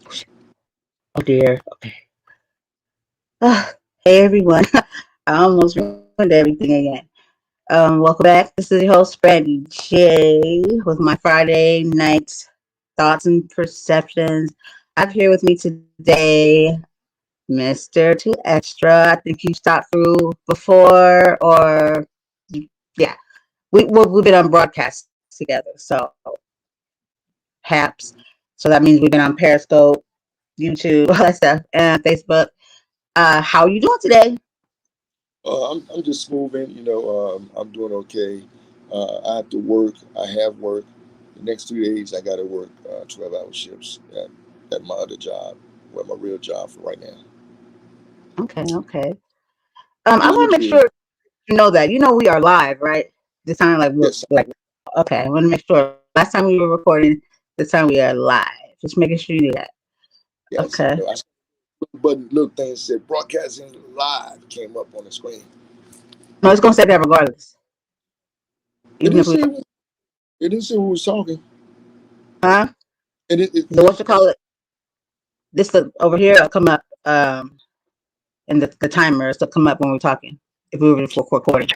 Oh dear. Okay. Hey everyone. I almost ruined everything again. Welcome back. This is your host, Brandy J, with my Friday night thoughts and perceptions. I have here with me today Mr. Two Extra. I think you stopped through before, or yeah, we've been on broadcast together. So Haps. So that means we've been on Periscope, YouTube, all that stuff, and Facebook. How are you doing today? I'm just moving. I'm doing okay. I have to work. I have work. The next 2 days, I got to work 12-hour shifts at my other job, well, my real job for right now. Okay. I It's want been to make good. sure you know that. You know we are live, right? This time, Yes, like okay. I want to make sure. Last time we were recording, this time we are live. Just making sure you knew that. yes. Okay. I saw the button, little thing said broadcasting live came up on the screen. No, it's gonna say that regardless, It even didn't if we say who, it didn't say who was talking. huh. It So what you didn't. call it? This over here will come up in the timer. It'll come up when we're talking. If we were recording.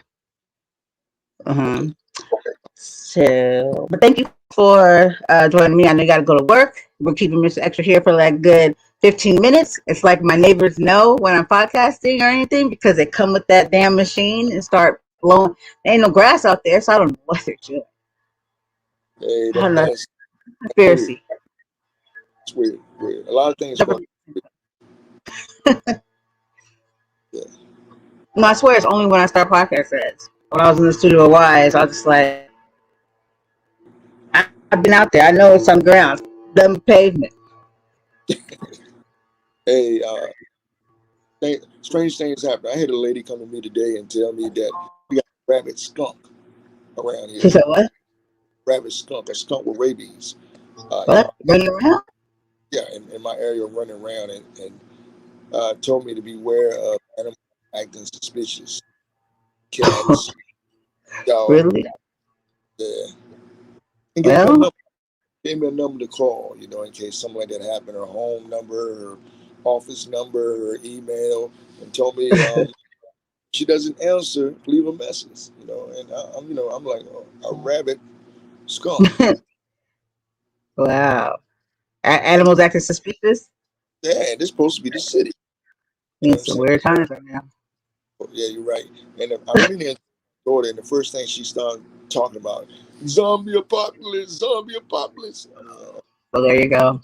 Uh-huh. Okay. So, but thank you for joining me. I know you got to go to work. We're keeping Mr. Extra here for like good 15 minutes. It's like my neighbors know when I'm podcasting or anything because they come with that damn machine and start blowing. There ain't no grass out there, so I don't know what they're doing. Hey, I don't know. that's weird. Conspiracy. It's weird. Weird. A lot of things going. Yeah. No, I swear it's only when I start podcasting. When I was in the studio with Wise, I was just like, I've been out there. I know it's on ground, done pavement. Hey, strange things happen. I had a lady come to me today and tell me that we got a rabbit skunk around She here. said, "What? Rabbit skunk, a skunk with rabies. In What? Running around?" yeah, in my area, running around and told me to beware of animals acting suspicious. Cats, dog. Really? Yeah, and Well, gave me a number to call. In case something like that happened. Her home number, her office number, her email, and told me she doesn't answer, leave a message. And I'm like a rabbit skunk. wow. Animals acting suspicious. Yeah, this supposed to be the city. You know what I'm It's some saying? weird times right now. Yeah, you're right. And I went in there and daughter, and the first thing she started talking about, zombie apocalypse, zombie apocalypse. So there you go.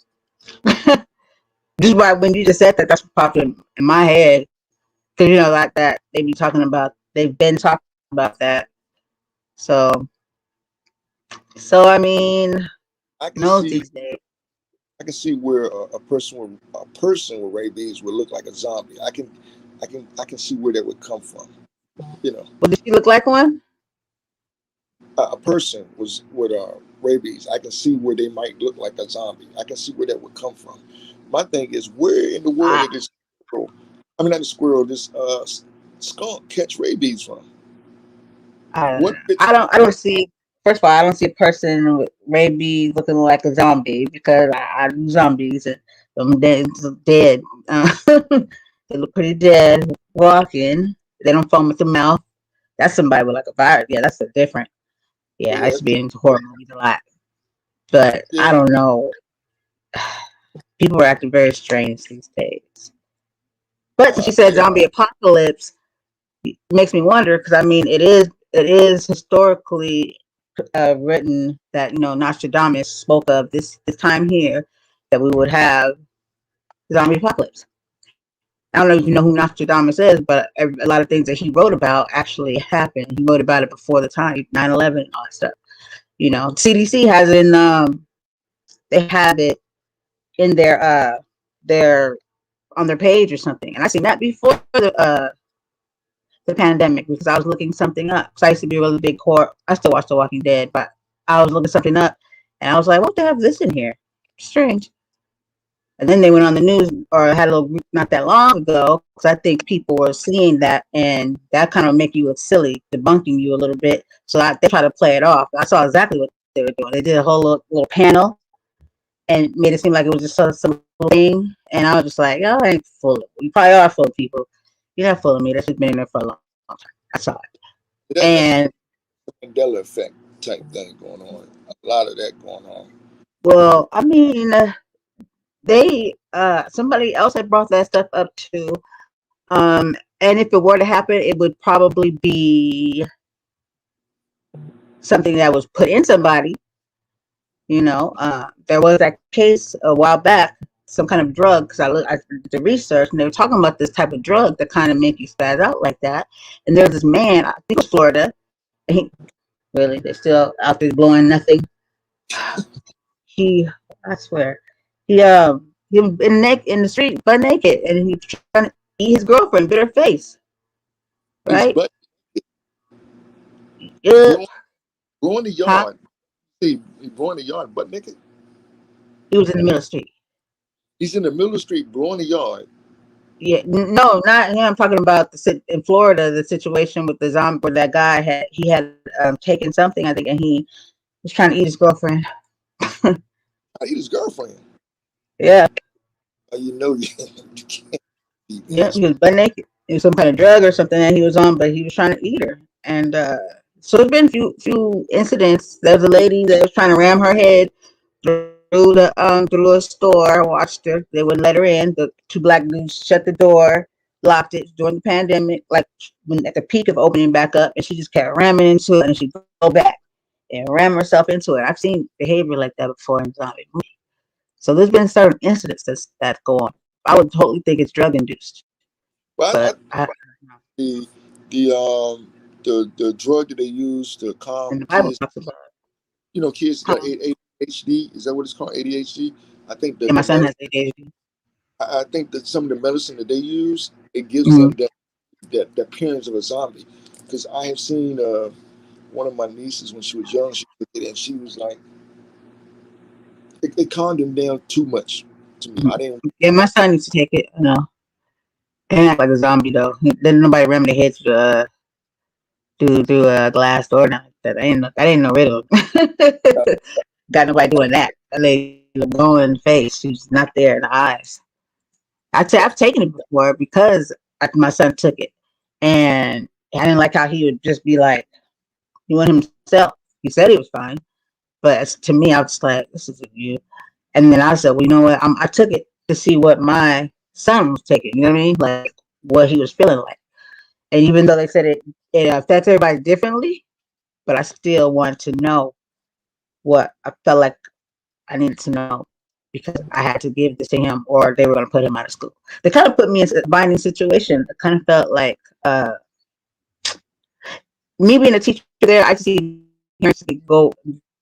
This is why when you just said that, that's what popped in my head. Because you know, like that, they've been talking about that. So, so I mean, I can knows see, these days. I can see where a person with rabies would look like a zombie. I can see where that would come from. You know, Well, did she look like one? a person was with rabies. I can see where they might look like a zombie. I can see where that would come from. My thing is, where in the world I, did this squirrel, I mean not the squirrel, this skunk catch rabies from? I don't What know. fits? I don't see. First of all, I don't see a person with rabies looking like a zombie because I do zombies and them dead. They look pretty dead walking. They don't foam at the mouth. That's somebody with like a virus. Yeah, that's a different. Yeah, I Yeah, used to be into horror movies a lot, but yeah. I don't know. People are acting very strange these days. But since you said Yeah. zombie apocalypse, it makes me wonder because I mean it is historically written that Nostradamus spoke of this time here that we would have zombie apocalypse. I don't know if you know who Nostradamus is, but a lot of things that he wrote about actually happened. He wrote about it before the time 9/11 and all that stuff. CDC has they have it in their on their page or something, and I seen that before the pandemic because I was looking something up. Because I used to be a really big horror. I still watch The Walking Dead, but I was looking something up, and I was like, "What the hell is this in here? Strange." And then they went on the news or had a little group not that long ago because I think people were seeing that, and that kind of make you look silly, debunking you a little bit. So they try to play it off. I saw exactly what they were doing. They did a whole little panel, and made it seem like it was just some thing. And I was just like, oh, I ain't full of you. Probably are full of people. You're not full of me. That's just been in there for a long time. I saw it. That's And the Mandela effect type thing going on. A lot of that going on. well, I mean, they somebody else had brought that stuff up too. And if it were to happen, it would probably be something that was put in somebody. There was that case a while back, some kind of drug, because I did the research, and they were talking about this type of drug that kind of make you spaz out like that. And there's this man, I think it was Florida, and they're still out there blowing nothing. I swear, he was in the street, butt naked, and he was trying to eat his girlfriend, bit her face, He's right? but Uh, blowing, blowing the huh? yard. He blowing the yard butt naked. He was in the middle of the street. He's in the middle of the street blowing the yard. Yeah, no, not him. I'm talking about in Florida, the situation with the zombie, where that guy had taken something, I think, and he was trying to eat his girlfriend. I eat his girlfriend. Yeah, You know you can't eat yeah, his. he was butt naked. It was some kind of drug or something that he was on, but he was trying to eat her. And so there's been few incidents. There was a lady that was trying to ram her head through a store. I watched her. They wouldn't let her in. The two black dudes shut the door, locked it during the pandemic, like when at the peak of opening back up, and she just kept ramming into it, and she'd go back and ram herself into it. I've seen behavior like that before in zombie movies. So there's been certain incidents that go on. I would totally think it's drug induced, But but the the um the drug that they use to and calm the Bible kids. talks about Kids it. got ADHD. Is that what it's called? ADHD. I think that And my the son medicine. has ADHD. I think that some of the medicine that they use, it gives Mm-hmm. them that the appearance of a zombie. Because I have seen one of my nieces when she was young, she took it and she was like, it calmed him down too much to me. I didn't. Yeah, my son needs to take it. He ain't act like a zombie though. Didn't nobody ram their head through a glass door. Now that ain't no riddle. Got nobody doing that. That lady going in the face. She's not there in the eyes. I've taken it before because my son took it, and I didn't like how he would just be like, he went himself. He said he was fine, but to me, I was like, this isn't you. And then I said, well, you know what? I took it to see what my son was taking. You know what I mean? Like what he was feeling like. And even though they said it affects everybody differently, but I still wanted to know what I felt like I needed to know because I had to give this to him or they were going to put him out of school. They kind of put me in a binding situation. It kind of felt like me being a teacher there, I see parents go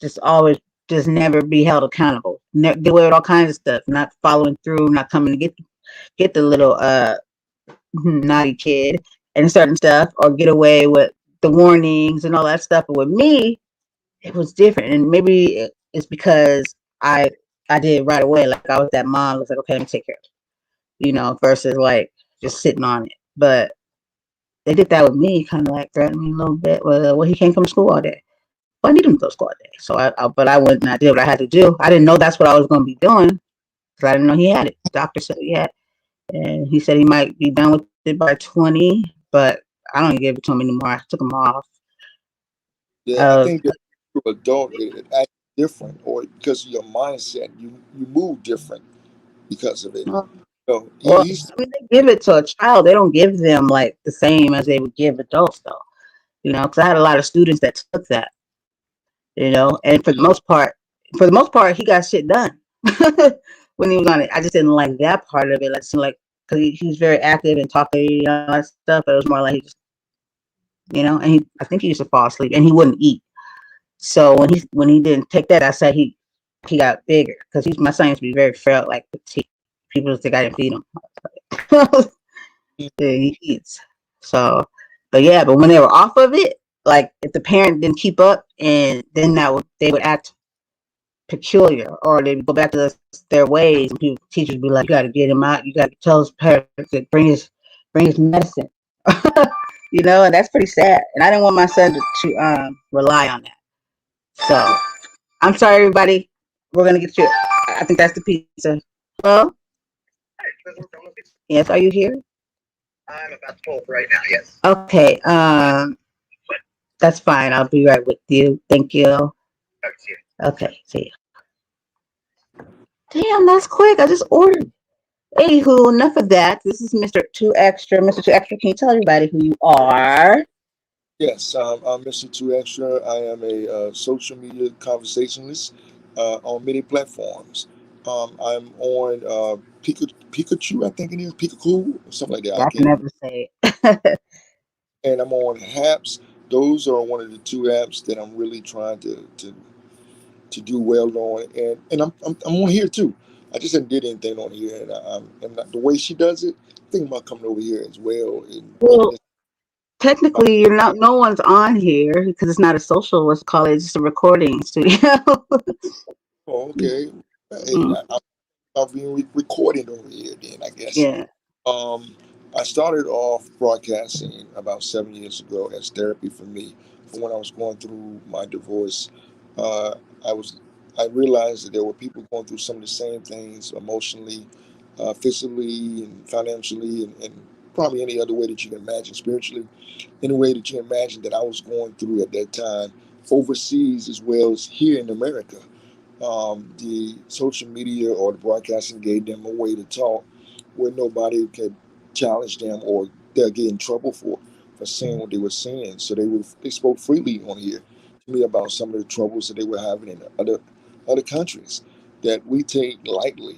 just always just never be held accountable. Deal with all kinds of stuff, not following through, not coming to get the little naughty kid and certain stuff, or get away with the warnings and all that stuff. But with me, it was different, and maybe it's because I did right away. Like I was that mom. Was like, okay, let me take care of it, versus like just sitting on it. But they did that with me, kind of like threatening me a little bit. Well, he can't come to school all day. Well, I need him to go to school all day. So but I went and I did what I had to do. I didn't know that's what I was going to be doing because I didn't know he had it. The doctor said he had it. And he said he might be done with it by 20, but I don't give it to him anymore. I took him off. Yeah, I think that you're an adult, it acts different, or because of your mindset, you move different because of it. Well, He's I mean, they give it to a child. They don't give them like the same as they would give adults, though. Because I had a lot of students that took that. And for the most part, he got shit done when he was on it. I just didn't like that part of it. Like because he was very active and talking and all that stuff. But it was more like he just, and I think he used to fall asleep and he wouldn't eat. So when he didn't take that, I said he got bigger because my son used to be very frail, like petite. People think I didn't feed him. Yeah, he eats. So, but when they were off of it, like if the parent didn't keep up, and then they would act peculiar, or they would go back to their ways, and teachers would be like, "You got to get him out. You got to tell his parents to bring his medicine." And that's pretty sad. And I didn't want my son to rely on that. So I'm sorry, everybody. We're gonna get you. I think that's the pizza. Hello? Yes, are you here? I'm about to pull up right now. Yes. Okay, that's fine. I'll be right with you. Thank you. Talk to you. Okay, see you. Damn, that's quick. I just ordered. Anywho, enough of that. This is Mr. Two Extra. Mr. Two Extra, can you tell everybody who you are? Yes, I'm Mr. Two Extra. I am a social media conversationalist on many platforms. I'm on Pikachu, I think it is Pikachu, or something like that. I I can can't remember. never say it. And I'm on Haps. Those are one of the two apps that I'm really trying to do well on, and I'm on here too. I just haven't did anything on here, and the way she does it, I think about coming over here as well and making Well, this. technically, you're not. No one's on here because it's not a social. Let's call it just a recording studio. Oh, okay. Hey, Mm, I'll be recording over here then, I guess. yeah. Um, I started off broadcasting about 7 years ago as therapy for me. For when I was going through my divorce, uh, I was I realized that there were people going through some of the same things emotionally, physically, and financially, and probably any other way that you can imagine, spiritually, any way that you can imagine that I was going through at that time, overseas as well as here in America. The social media or the broadcasting gave them a way to talk where nobody could challenge them or they'll get in trouble for saying what they were saying. So they spoke freely on here to me about some of the troubles that they were having in other countries that we take lightly.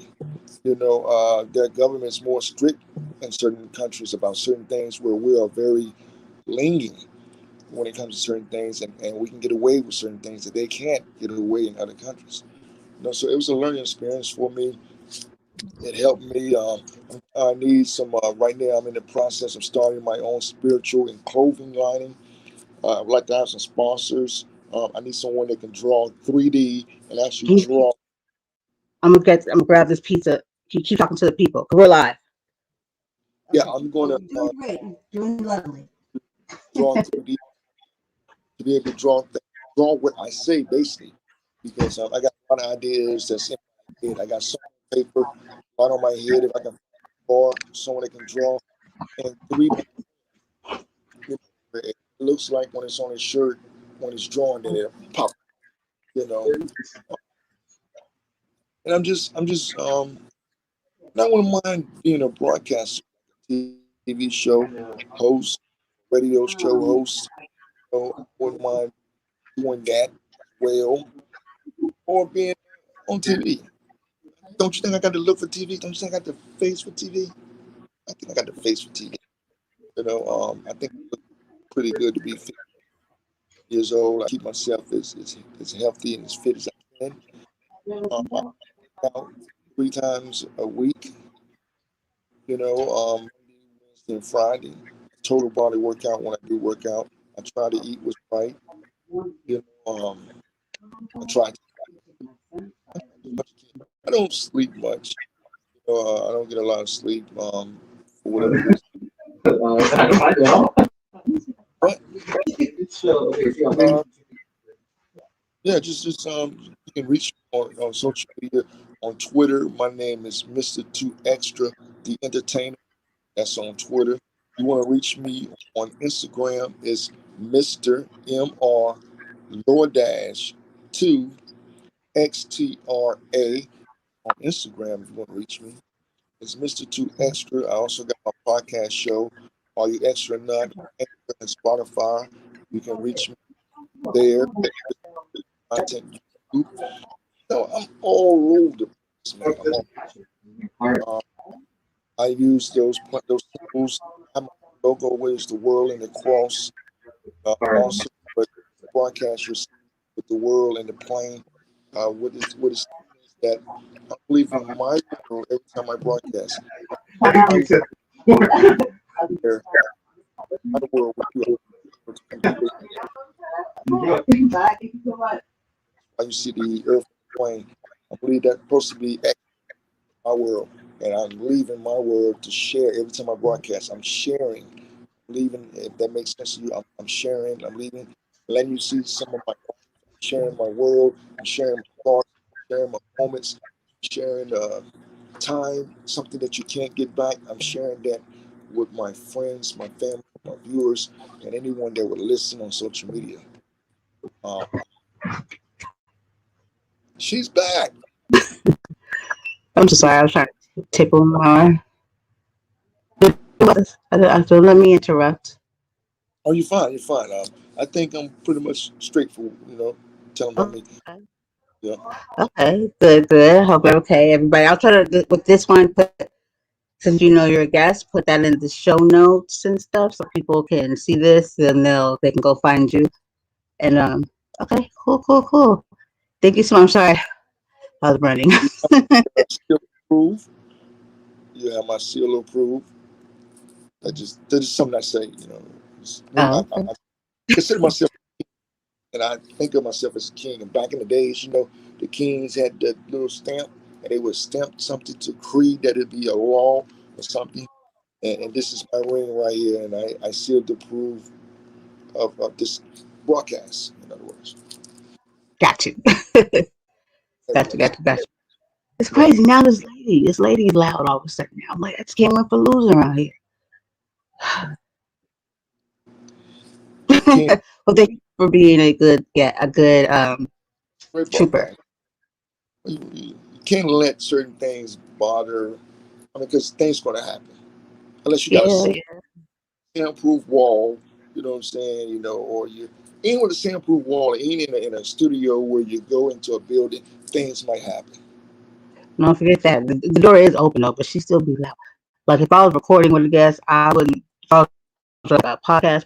Their government's more strict in certain countries about certain things where we are very lenient when it comes to certain things, and we can get away with certain things that they can't get away in other countries. So it was a learning experience for me. It helped me. I need some. Right now, I'm in the process of starting my own spiritual and clothing lining. I'd like to have some sponsors. I need someone that can draw 3D and actually Keep, draw. I'm gonna grab this pizza. Keep talking to the people. 'Cause we're live. Yeah, Okay. I'm going Well, to you're doing great. You're doing lovely. draw 3D to be able to draw what I say basically, because I got a lot of ideas that's in my head. I got so much paper right on my head. If I can draw someone that can draw in 3D, it looks like when it's on his shirt, when it's drawn, then it pop. You know, and and I wouldn't mind being a broadcaster, TV show host, radio show host. I wouldn't mind doing that well, or being on TV. Don't you think I got to look for TV? Don't you think I got the face for TV? I think I got the face for TV. I think I look pretty good to be 50 years old. I keep myself as healthy and as fit as I can. I work out 3 times a week. Monday, Wednesday, and Friday. Total body workout when I do workout. I try to eat what's right. I try to as much as I can. I don't sleep much. I don't get a lot of sleep for whatever reason. But uh, yeah, just you can reach me on social media on Twitter. My name is Mr. Two Extra, the Entertainer. That's on Twitter. You want to reach me on Instagram is Mr. MR lower dash two XTRA on Instagram if you want to reach me. It's Mr. Two Extra. I also got my podcast show, Are You Extra Nut, on Anchor and Spotify. You can reach me there. Content YouTube. I'm all over the place, man. Uh, I use those symbols. I have my logo, where's the world and the cross. Also, but broadcast yourself with the world and the plane. What is that I believe in my world every time I broadcast. I want to share my world with you. Some people, why you see the earth plane. I believe that's supposed to be my world. And I'm leaving my world to share every time I broadcast. I'm sharing, leaving, if that makes sense to you, I'm sharing, I'm leaving, letting you see some of my life. I'm sharing my world, I'm sharing my thoughts, I'm sharing my moments, sharing time, something that you can't get back. I'm sharing that with my friends, my family, my viewers, and anyone that would listen on social media. Um, she's back. I'm so sorry. I was trying to tickle my. So let me interrupt. Oh, you're fine. You're fine. I think I'm pretty much straightforward. Telling about me. Okay. Yeah. Okay. Good. Good. Hope you're okay, everybody. I'll try to with this one. Since you know you're a guest, put that in the show notes and stuff so people can see this and they can go find you. And okay, cool, cool, cool. Thank you so much. I'm sorry, I was running. You have seal approved. You have my seal approved. That's just something I say. Oh, I consider myself, and I think of myself as a king. And back in the days, the kings had that little stamp, and they would stamp something to creed that it'd be a law or something. And this is my ring right here, and I sealed to prove of this broadcast. In other words, got you. Got you. anyway, Got you. Got you. It's yeah, crazy now. This lady is loud all of a sudden. Now I'm like, I just can't win for losing around here. you can't Well, thank you for being a good great trooper. broadcast. You can't let certain things bother. I mean, because things going to happen unless you got a Yeah, yeah. soundproof wall. You know what I'm saying? Or you ain't with a soundproof wall. Ain't in a studio where you go into a building. Things might happen. Don't forget that the door is open though, but she still be loud. Like if I was recording with a guest, I wouldn't. If I was like a podcast,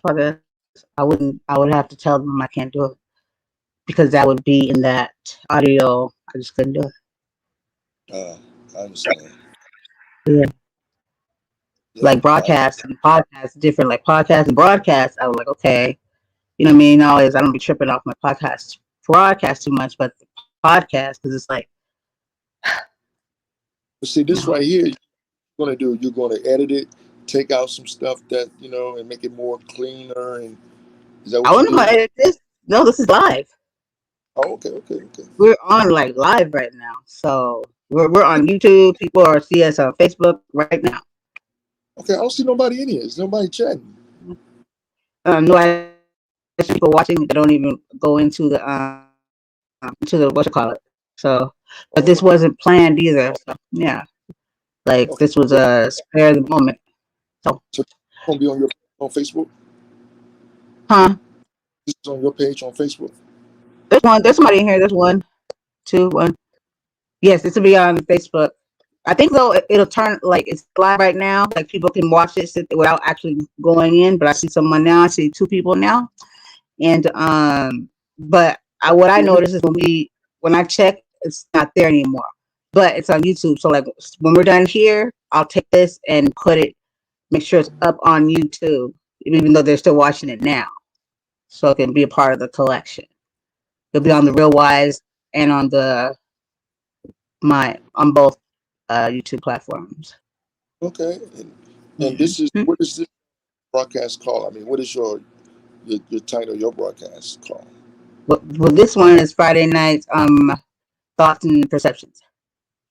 I wouldn't. I would have to tell them I can't do it because that would be in that audio. I just couldn't do Uh, I understand. it. Yeah, Yeah, like broadcast and podcast different. Like podcast and broadcast, I was like, okay, you know what I mean. Always, I don't be tripping off my podcast broadcast too much, but the podcast because it's like, but see, you this know, right here, going to do? You're going to edit it, take out some stuff that and make it more cleaner. And is that I what you wouldn't do? want to edit this. No, this is live. Oh, okay, okay, okay, We're on like live right now, so we're on YouTube. People are see us on Facebook right now. okay. I don't see nobody in here. There's nobody chatting. No, I see people watching. They don't even go into the what you call it. So, but this wasn't planned Oh, either. So yeah, like this was okay. a spare of the moment. So, So it's gonna be on your on Facebook. huh? This is on your page on Facebook. There's one. There's somebody in here. There's one, two, one. Yes, this will be on Facebook. I think though it'll turn like it's live right now. Like people can watch it without actually going in. But I see someone now. I see two people now. And but what I See me? noticed is when I check, it's not there anymore. But it's on YouTube. So like when we're done here, I'll take this and put it, make sure it's up on YouTube, even though they're still watching it now. So it can be a part of the collection. It'll be on the Okay, Real Wise and on both YouTube platforms. okay. And this is Mm-hmm. what is this broadcast called? I mean, what is your title, your broadcast called? Well, this one is Friday nights thoughts and perceptions.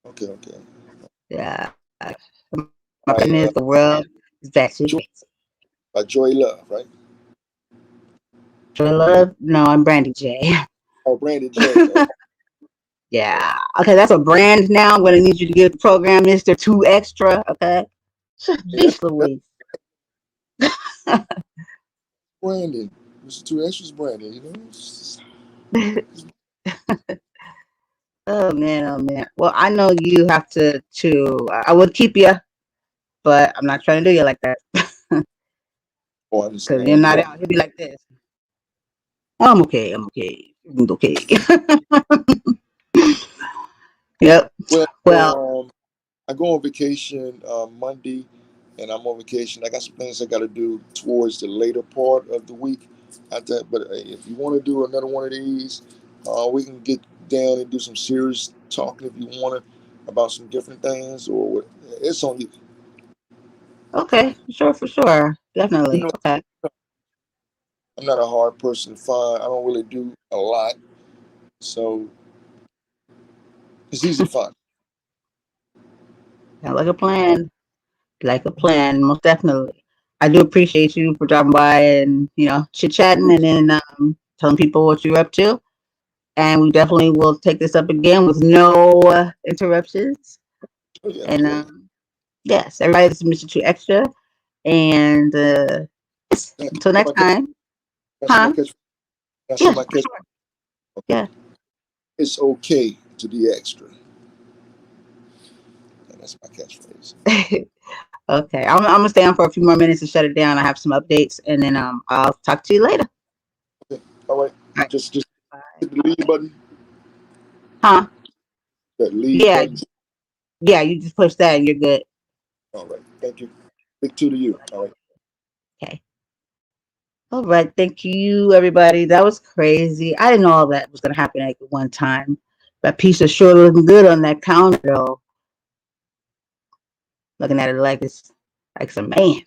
Okay, okay. Yeah. My I partner is the world is batshit Joy, crazy. Joy Love, right? Joy Love? No, I'm Brandy J. Oh, Brandon J. Oh, okay. Yeah. Okay, that's a brand now. I'm gonna need you to give the program Mr. Two Extra. Okay. Yeah, that's Jeez Louise. Brandon. Mr. Two Extras Brandon, Oh man, oh man. Well, I know you have to. I would keep you, but I'm not trying to do you like that Oh, I because you're understand. not out here be like this. I'm okay. I'm okay. I'm okay. Yep. Well, Well, I go on vacation Monday, and I'm on vacation. I got some things I got to do towards the later part of the week. After, but if you want to do another one of these, we can get down and do some serious talking if you want to about some different things. Or it's on you. okay. For sure. You Definitely. know, Okay. I'm not a hard person to find. I don't really do a lot, so it's easy to find. Sounds like a plan. Like a plan, most definitely. I do appreciate you for dropping by and chit chatting and then telling people what you're up to. And we definitely will take this up again with no interruptions. Oh, yeah, And absolutely. yes, everybody, this is Mr. Two Extra. And Can I until say next my catch? time, Can I say my huh? catch? Can I say Yeah, my for catch? sure. Okay. Yeah. It's okay to be extra. And that's my catchphrase. Okay, I'm gonna stay on for a few more minutes and shut it down. I have some updates, and then I'll talk to you later. Okay. All right. All right. Just Bye. hit the leave button. Huh? That leave Yeah, button. yeah. You just push that, and you're good. All right. Thank you. Big two to you. All right. Okay. All right. Thank you, everybody. That was crazy. I didn't know all that was gonna happen at one time. That pizza sure looking good on that counter, though. Looking at it like it's a man.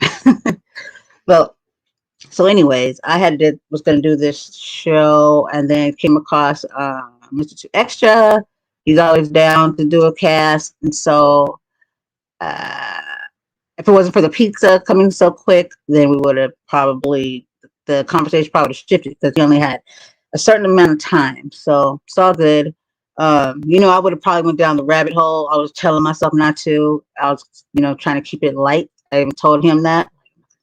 Well, so anyways, was gonna do this show and then came across Mr. Two Extra. He's always down to do a cast, and so uh, if it wasn't for the pizza coming so quick, then we would have probably the conversation probably shifted because he only had a certain amount of time. So it's all good. I would have probably went down the rabbit hole. I was telling myself not to. I was, trying to keep it light. I even told him that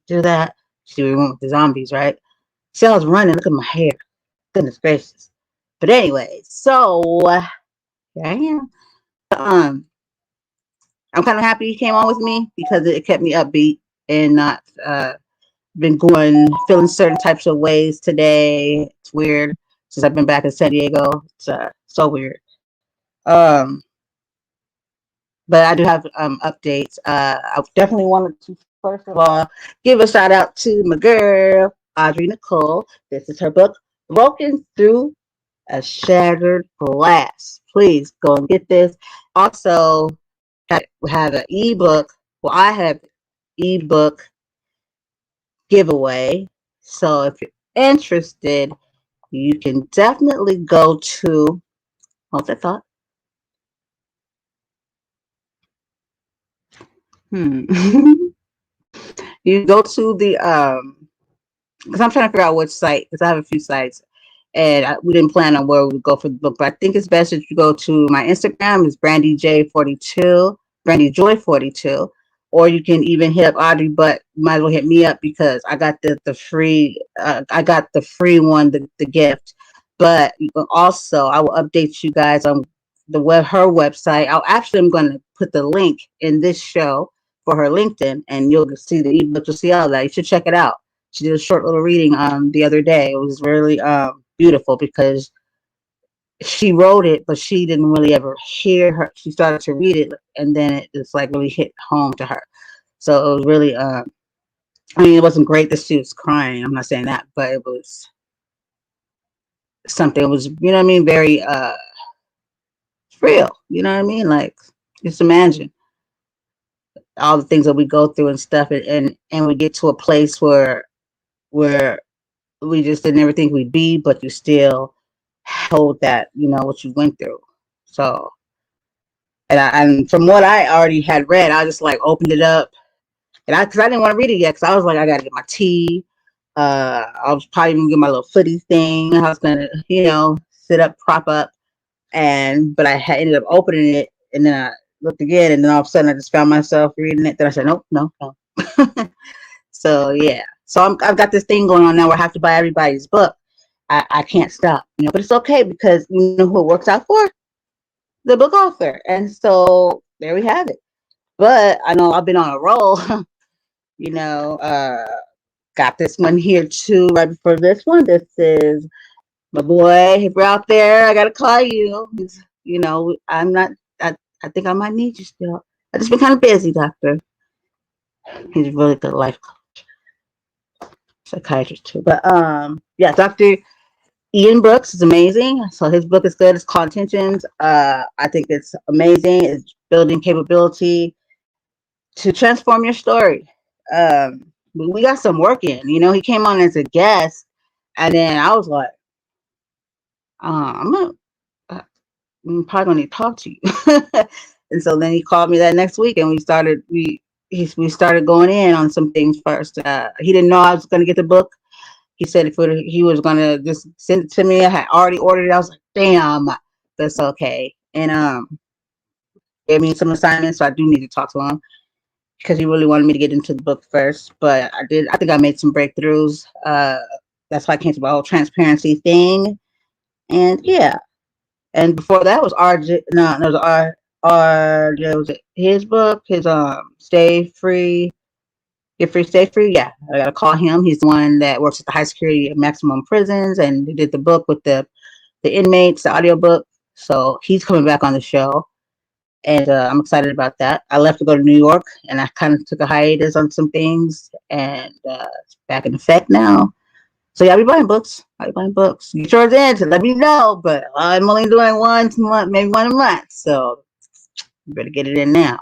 do that. See, we went with the zombies, right? See, I was running. Look at my hair. Goodness gracious. But anyway, so here I am. I'm kind of happy he came on with me because it kept me upbeat and not been going feeling certain types of ways today. It's weird since I've been back in San Diego. It's so weird. Um, but I do have updates. I definitely wanted to first of all give a shout out to my girl Audrey Nicole. This is her book, Broken Through a Shattered Glass. Please go and get this. Also, we have an ebook. Well, I have ebook giveaway. So if you're interested, you can definitely go to. Hold that thought. Hmm. You go to the because I'm trying to figure out which site because I have a few sites and we didn't plan on where we would go for the book, but I think it's best if you go to my Instagram. It's BrandyJ42, BrandyJoy42, or you can even hit up Audrey. But you might as well hit me up because I got the free. I got the free one, the gift. But you can also, I will update you guys on her website. I'm going to put the link in this show for her LinkedIn, and you'll see the ebook. You'll see all that. You should check it out. She did a short little reading the other day. It was really beautiful because she wrote it, but she didn't really ever hear her. She started to read it, and then it just like really hit home to her. So it was really, I mean, it wasn't great that she was crying. I'm not saying that, but it was something. It was, you know what I mean, very real. You know what I mean? Like, just imagine all the things that we go through and stuff, and we get to a place where we just didn't ever think we'd be, but you still hold that, what you went through. So, and from what I already had read, I just like opened it up, and because I didn't want to read it yet, because I was like, I got to get my tea. I was probably gonna get my little footy thing. I was gonna, sit up, prop up, but I had ended up opening it, and then I looked again, and then all of a sudden I just found myself reading it. Then I said, nope, no, no. So yeah, so I've got this thing going on now where I have to buy everybody's book. I can't stop, but it's okay because you know who it works out for? The book author. And so there we have it. But I know I've been on a roll, you know, uh, got this one here too, right before this one. This is my boy. If you're out there, I got to call you. I'm not, I think I might need you still. I just been kind of busy, doctor. He's a really good life psychiatrist too. But yeah, Dr. Ian Brooks is amazing. So his book is good. It's called Intentions. I think it's amazing. It's building capability to transform your story. We got some work in. He came on as a guest, and then I was like, I'm not. I'm probably gonna need to talk to you. And so then he called me that next week, and we started going in on some things first. He didn't know I was going to get the book. He said he was going to just send it to me. I had already ordered it. I was like, damn, that's okay. And gave me some assignments, so I do need to talk to him because he really wanted me to get into the book first. But I did. I think I made some breakthroughs. That's why I came to my whole transparency thing. And yeah. And before that was RJ. No, it was R. Was it his book? His Stay Free, Get Free, Stay Free. Yeah, I gotta call him. He's the one that works at the high security maximum prisons, and he did the book with the inmates, the audio book. So he's coming back on the show, and I'm excited about that. I left to go to New York, and I kind of took a hiatus on some things, and it's back in effect now. So yeah, I'll be buying books. I'll be buying books. Get yours in to let me know, but I'm only doing one a month, maybe one a month. So you better get it in now.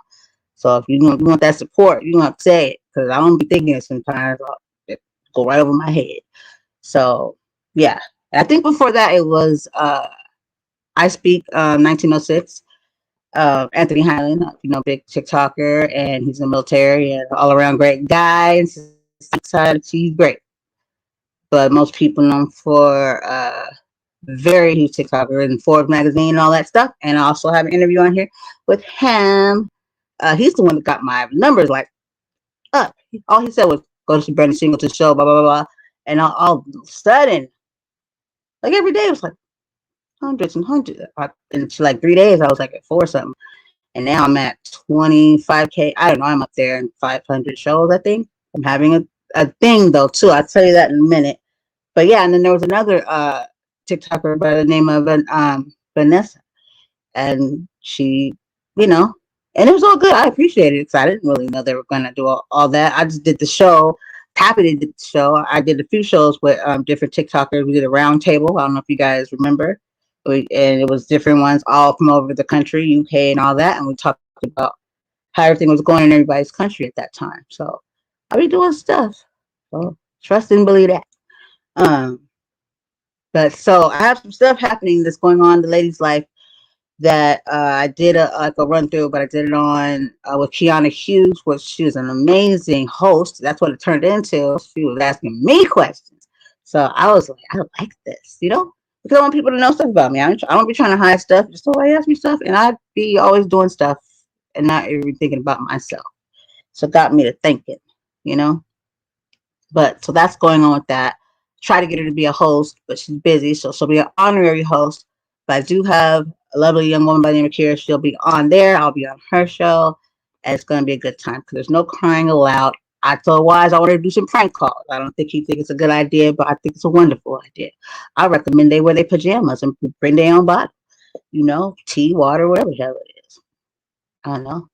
So if you want that support, you have to say it because I don't be thinking it sometimes. It go right over my head. So yeah, I think before that it was I Speak 1906. Anthony Highland, big TikToker, and he's in the military and all around great guy. And he's great. But most people know him for very huge TikToker in Forbes magazine and all that stuff. And I also have an interview on here with him. He's the one that got my numbers like up. All he said was go to see Bernie Singleton's show, blah blah blah, and all of a sudden, like every day, it was like hundreds and hundreds. And for like 3 days, I was like at 4 something, and now I'm at 25K. I don't know. I'm up there in 500 shows. I think I'm having a thing though too. I'll tell you that in a minute. But yeah, and then there was another TikToker by the name of Vanessa, and she, you know, and it was all good. I appreciated it because I didn't really know they were going to do all that. I just did the show. Happy to do the show. I did a few shows with different TikTokers. We did a round table. I don't know if you guys remember. And it was different ones all from over the country, UK and all that. And we talked about how everything was going in everybody's country at that time. So I'll be doing stuff. So trust and believe that. Um, but so I have some stuff happening that's going on in the lady's life that I did a run through, but I did it on with Kiana Hughes, which she was an amazing host. That's what it turned into. She was asking me questions, so I was like, I like this, because I want people to know stuff about me. I don't be trying to hide stuff. Just somebody ask me stuff, and I'd be always doing stuff and not even thinking about myself. So it got me to thinking, you know. But so that's going on with that. Try to get her to be a host, but she's busy, so she'll be an honorary host. But I do have a lovely young woman by the name of Kira. She'll be on there. I'll be on her show, and it's going to be a good time because there's no crying aloud. I told Wise I want her to do some prank calls. I don't think he thinks it's a good idea, but I think it's a wonderful idea. I recommend they wear their pajamas and bring their own bottle, tea, water, whatever the hell it is. I don't know,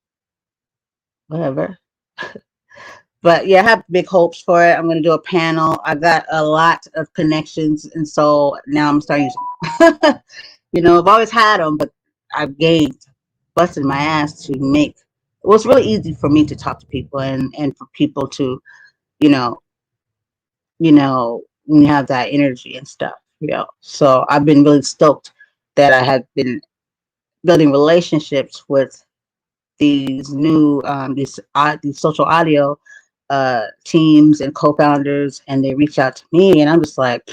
whatever. But yeah, I have big hopes for it. I'm going to do a panel. I got a lot of connections, and so now I'm starting using them. I've always had them, but I've busted my ass to make. It was really easy for me to talk to people and for people to, you know, when you have that energy and stuff, So I've been really stoked that I have been building relationships with these new these social audio teams and co-founders, and they reach out to me, and I'm just like,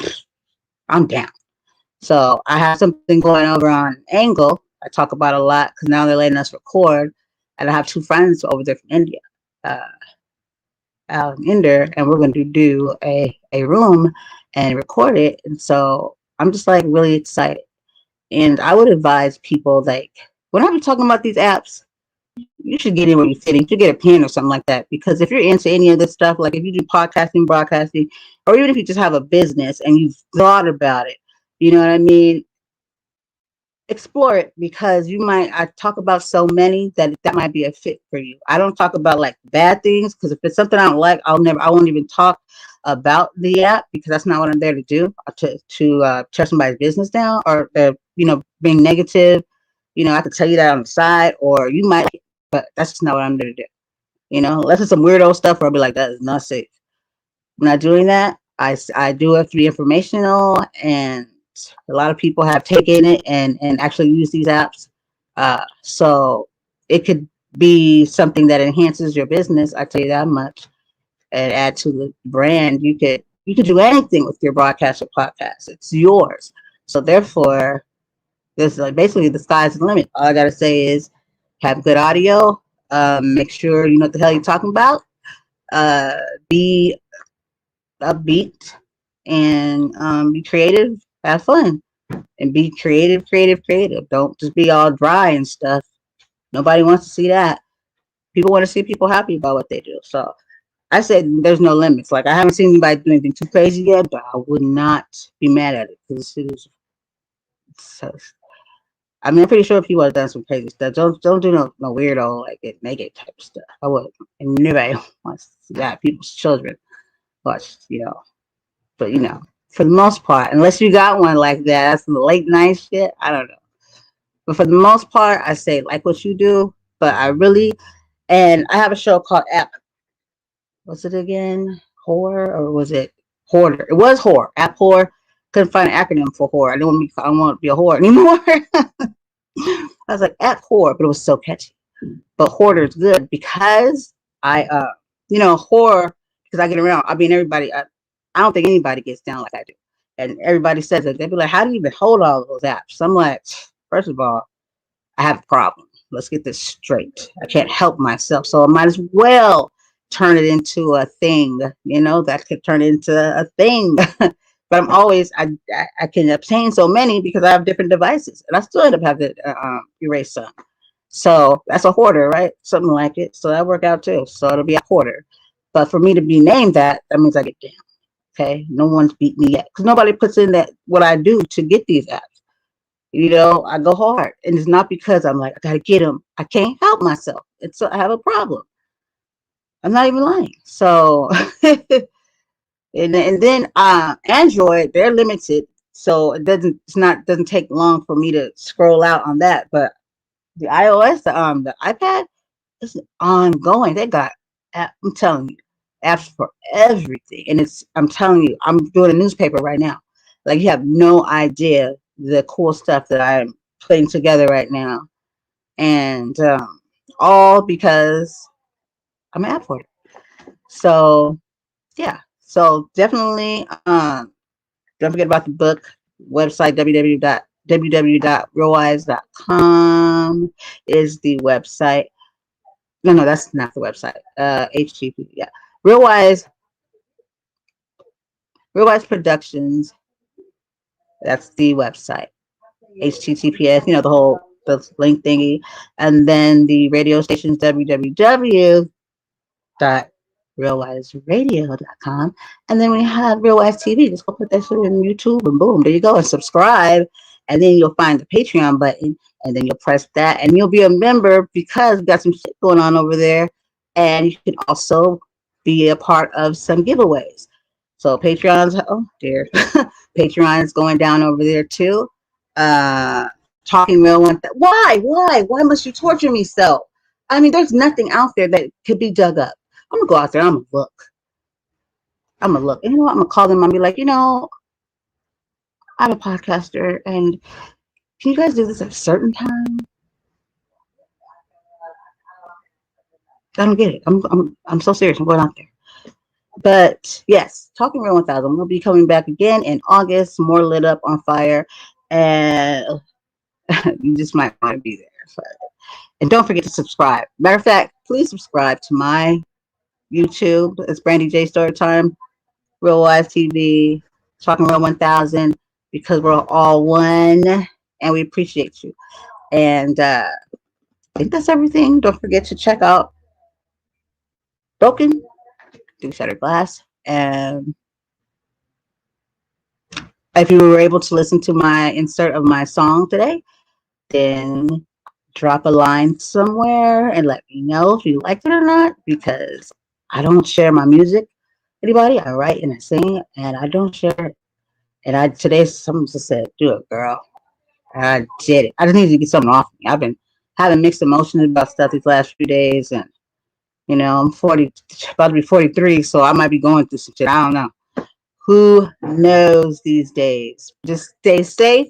I'm down. So I have something going over on Angle. I talk about a lot because now they're letting us record, and I have 2 friends over there from India, uh, out in India, and we're going to do a room and record it. And so I'm just like really excited. And I would advise people, like, whenever you're talking about these apps, you should get in where you fit in. You should get a pen or something like that. Because if you're into any of this stuff, like if you do podcasting, broadcasting, or even if you just have a business and you've thought about it, you know what I mean? Explore it, because I talk about so many that might be a fit for you. I don't talk about like bad things, because if it's something I don't like, I won't even talk about the app, because that's not what I'm there to do, to tear somebody's business down, or being negative. I could tell you that on the side, or you might, but that's just not what I'm there to do. Unless it's some weirdo stuff where I'll be like, that is not safe. I'm not doing that. I do it to be informational, and a lot of people have taken it and actually use these apps. So it could be something that enhances your business. I tell you that much, and add to the brand. You could do anything with your broadcast or podcast. It's yours. So therefore, this like basically the sky's the limit. All I gotta say is have good audio. Make sure you know what the hell you're talking about. Uh, be upbeat and be creative. Have fun and be creative, creative, creative. Don't just be all dry and stuff. Nobody wants to see that. People want to see people happy about what they do. So I said there's no limits. Like I haven't seen anybody do anything too crazy yet, but I would not be mad at it because it is so. I mean, I'm pretty sure people have done some crazy stuff. Don't do no weirdo like it naked type of stuff. I would. And nobody wants to see that. People's children watch, But for the most part, unless you got one like that, that's some late night shit. I don't know. But for the most part, I say like what you do. But I really, and I have a show called App. Was it again? Horror or was it Hoarder? It was Horror. App Horror. Couldn't find an acronym for horror. I don't want to be a whore anymore. I was like App Horror, but it was so catchy. But Hoarder is good because horror, because I get around. I mean, everybody, I don't think anybody gets down like I do. And everybody says it. They'd be like, how do you even hold all of those apps? I'm like, first of all, I have a problem. Let's get this straight. I can't help myself. So I might as well turn it into a thing, that could turn into a thing. But I can obtain so many because I have different devices. And I still end up having to erase some. So that's a hoarder, right? Something like it. So that worked out too. So it'll be a hoarder. But for me to be named that means I get down. Okay. No one's beat me yet. Because nobody puts in that what I do to get these apps. I go hard. And it's not because I'm like, I gotta get them. I can't help myself. I have a problem. I'm not even lying. So and then Android, they're limited. So doesn't take long for me to scroll out on that. But the iOS, the iPad, it's ongoing. They got, I'm telling you, apps for everything. And I'm telling you, I'm doing a newspaper right now. Like you have no idea the cool stuff that I'm putting together right now. And all because I'm an app for it. So yeah. So definitely don't forget about the book website www.realwise.com is the website. No, that's not the website. HTTP, yeah. Realwise Productions. That's the website. HTTPS, the link thingy, and then the radio station's www.realwiseradio.com, and then we have Realwise TV. Just go put that shit in YouTube, and boom, there you go, and subscribe, and then you'll find the Patreon button, and then you'll press that, and you'll be a member because we got some shit going on over there, and you can also be a part of some giveaways. So Patreon's, oh dear, Patreon is going down over there too. Talking Real one. Why must you torture me so? I mean, there's nothing out there that could be dug up. I'm gonna go out there. I'm gonna look. And I'm gonna call them. I'm gonna be like, I'm a podcaster, and can you guys do this at a certain time? I don't get it. I'm so serious. I'm going out there. But yes, Talking Real 1000 will be coming back again in August, more lit up on fire, and you just might want to be there. And don't forget to subscribe. Matter of fact, please subscribe to my YouTube. It's Brandy J Storytime, Real Wise TV, Talking Real 1000, because we're all one, and we appreciate you. And I think that's everything. Don't forget to check out Broken through Shattered Glass. And if you were able to listen to my insert of my song today, then drop a line somewhere and let me know if you liked it or not, because I don't share my music with anybody. I write and I sing, and I don't share it. And today someone just said, do it, girl. I did it. I just need to get something off me. I've been having mixed emotions about stuff these last few days, and I'm 40, about to be 43, so I might be going through some shit. I don't know. Who knows these days? Just stay safe.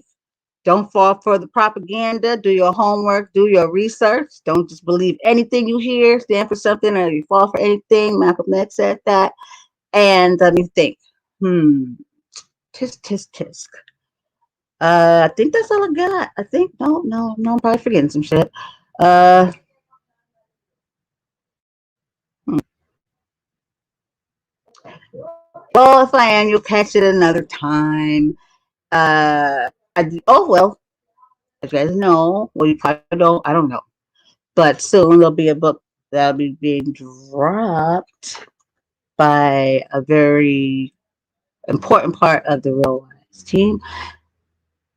Don't fall for the propaganda. Do your homework. Do your research. Don't just believe anything you hear. Stand for something, or you fall for anything. Malcolm X said that. And let me think. Tisk, tisk, tisk. I think that's all I got. I think no. I'm probably forgetting some shit. Uh, hmm. Well, if I am, you'll catch it another time. Oh well, as you guys know, well, you probably don't. I don't know, but soon there'll be a book that'll be being dropped by a very important part of the Real Lives team.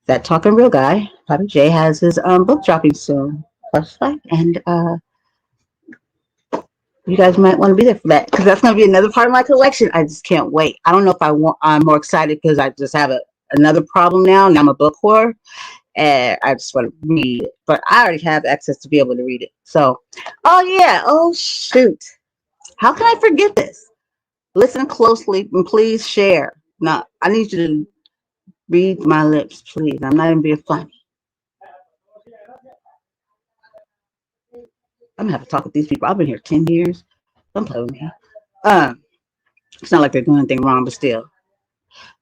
That Talking Real guy, Bobby J, has his book dropping soon. And you guys might want to be there for that because that's going to be another part of my collection. I just can't wait. I don't know if I'm more excited because I just have another problem now. Now I'm a book whore and I just want to read it. But I already have access to be able to read it. So, oh yeah, oh shoot. How can I forget this? Listen closely and please share. Now, I need you to read my lips, please. I'm not even being funny. I'm going to have to talk with these people. I've been here 10 years. Don't play with me. Um, it's not like they're doing anything wrong, but still.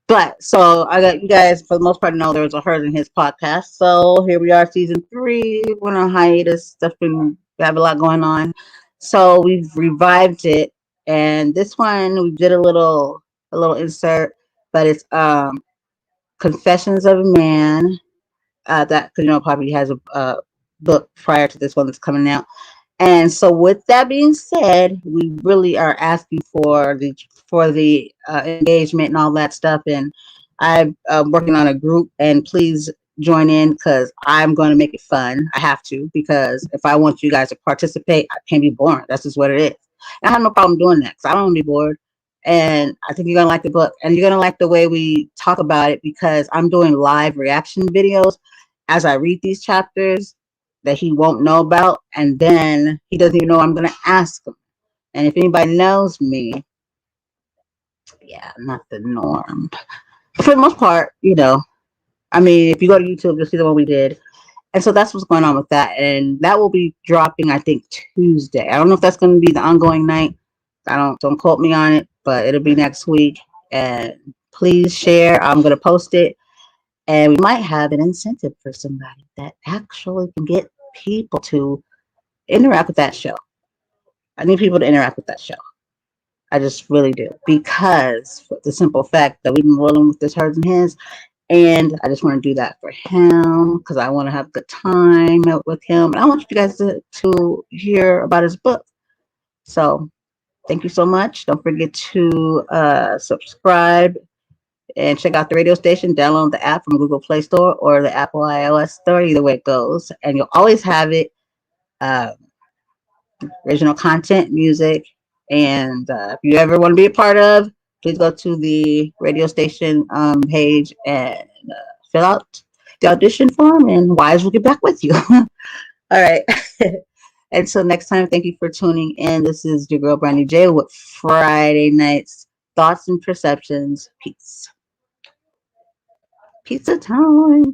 But so I got you guys for the most part know there was a Hers in His podcast. So here we are, season 3. We're on hiatus. Stuff been we have a lot going on. So we've revived it, and this one we did a little insert, but it's Confessions of a Man. That because probably has a book prior to this one that's coming out. And so, with that being said, we really are asking for the engagement and all that stuff. And I'm working on a group, and please join in because I'm going to make it fun. I have to because if I want you guys to participate, I can't be boring. That's just what it is. And I have no problem doing that because I don't want to be bored. And I think you're gonna like the book, and you're gonna like the way we talk about it because I'm doing live reaction videos as I read these chapters that he won't know about, and then he doesn't even know I'm gonna ask him. And if anybody knows me, yeah, not the norm. For the most part, I mean, if you go to YouTube, you'll see the one we did. And so that's what's going on with that. And that will be dropping, I think, Tuesday. I don't know if that's going to be the ongoing night. I don't quote me on it, but it'll be next week. And please share. I'm going to post it. And we might have an incentive for somebody that actually can get people to interact with that show. I need people to interact with that show. I just really do. Because for the simple fact that we've been rolling with this Hers and His, and I just want to do that for him because I want to have a good time with him. And I want you guys to hear about his book. So thank you so much. Don't forget to subscribe and check out the radio station. Download the app from Google Play Store or the Apple iOS Store. Either way it goes. And you'll always have it. Original content, music. And if you ever want to be a part of, please go to the radio station page and fill out the audition form, and Wise will get back with you. All right. Until next time, thank you for tuning in. This is your girl, Brandy J, with Friday Night's Thoughts and Perceptions. Peace. Pizza time.